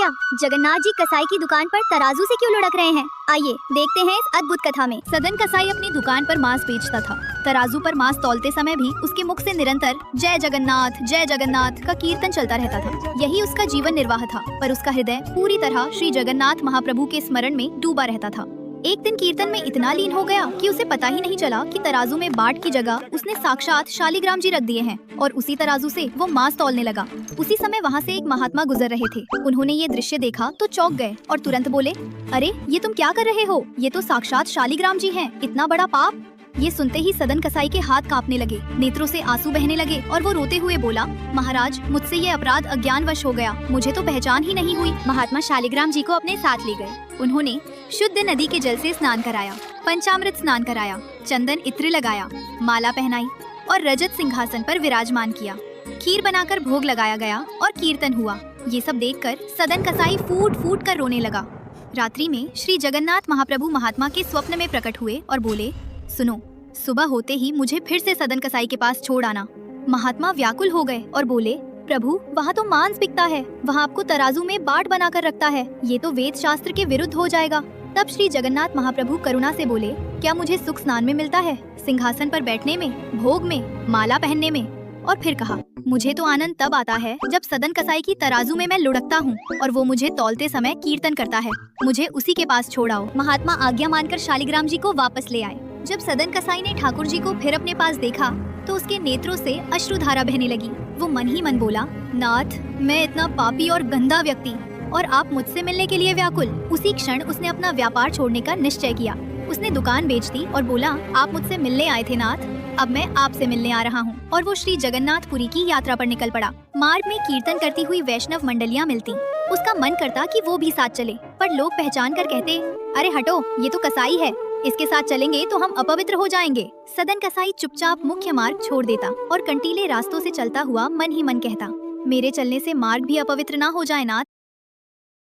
क्या जगन्नाथ जी कसाई की दुकान पर तराजू से क्यों लुढ़क रहे हैं? आइए देखते हैं इस अद्भुत कथा में। सदन कसाई अपनी दुकान पर मांस बेचता था। तराजू पर मांस तौलते समय भी उसके मुख से निरंतर जय जगन्नाथ का कीर्तन चलता रहता था। यही उसका जीवन निर्वाह था, पर उसका हृदय पूरी तरह श्री जगन्नाथ महाप्रभु के स्मरण में डूबा रहता था। एक दिन कीर्तन में इतना लीन हो गया कि उसे पता ही नहीं चला कि तराजू में बाट की जगह उसने साक्षात शालिग्राम जी रख दिए हैं और उसी तराजू से वो मांस तौलने लगा। उसी समय वहाँ से एक महात्मा गुजर रहे थे। उन्होंने ये दृश्य देखा तो चौंक गए और तुरंत बोले, अरे ये तुम क्या कर रहे हो? ये तो साक्षात शालिग्राम जी हैं। इतना बड़ा पाप! ये सुनते ही सदन कसाई के हाथ कांपने लगे, नेत्रों से आंसू बहने लगे और वो रोते हुए बोला, महाराज मुझसे ये अपराध अज्ञानवश हो गया, मुझे तो पहचान ही नहीं हुई। महात्मा शालिग्राम जी को अपने साथ ले गए। उन्होंने शुद्ध नदी के जल से स्नान कराया, पंचामृत स्नान कराया, चंदन इत्र लगाया, माला पहनाई और रजत सिंहासन पर विराजमान किया। खीर बनाकर भोग लगाया गया और कीर्तन हुआ। ये सब देखकर सदन कसाई फूट फूट कर रोने लगा। रात्रि में श्री जगन्नाथ महाप्रभु महात्मा के स्वप्न में प्रकट हुए और बोले, सुनो, सुबह होते ही मुझे फिर से सदन कसाई के पास छोड़ आना। महात्मा व्याकुल हो गए और बोले, प्रभु वहाँ तो मांस बिकता है, वहाँ आपको तराजू में बाट बनाकर रखता है, ये तो वेद शास्त्र के विरुद्ध हो जाएगा। तब श्री जगन्नाथ महाप्रभु करुणा से बोले, क्या मुझे सुख स्नान में मिलता है, सिंहासन पर बैठने में, भोग में, माला पहनने में? और फिर कहा, मुझे तो आनंद तब आता है जब सदन कसाई की तराजू में मैं लुढ़कता हूँ और वो मुझे तौलते समय कीर्तन करता है। मुझे उसी के पास छोड़ाओ। महात्मा आज्ञा मानकर शालिग्राम जी को वापस ले आए। जब सदन कसाई ने ठाकुर जी को फिर अपने पास देखा तो उसके नेत्रों से अश्रुधारा बहने लगी। वो मन ही मन बोला, नाथ, मैं इतना पापी और गंदा व्यक्ति और आप मुझसे मिलने के लिए व्याकुल। उसी क्षण उसने अपना व्यापार छोड़ने का निश्चय किया। उसने दुकान बेच दी और बोला, आप मुझसे मिलने आए थे नाथ, अब मैं आपसे मिलने आ रहा हूँ। और वो श्री जगन्नाथपुरी की यात्रा पर निकल पड़ा। मार्ग में कीर्तन करती हुई वैष्णव मंडलियाँ मिलती। उसका मन करता कि वो भी साथ चले, पर लोग पहचान कर कहते, अरे हटो, ये तो कसाई है, इसके साथ चलेंगे तो हम अपवित्र हो जाएंगे। सदन कसाई चुपचाप मुख्य मार्ग छोड़ देता और कंटीले रास्तों से चलता हुआ मन ही मन कहता, मेरे चलने से मार्ग भी अपवित्र ना हो जाए नाथ।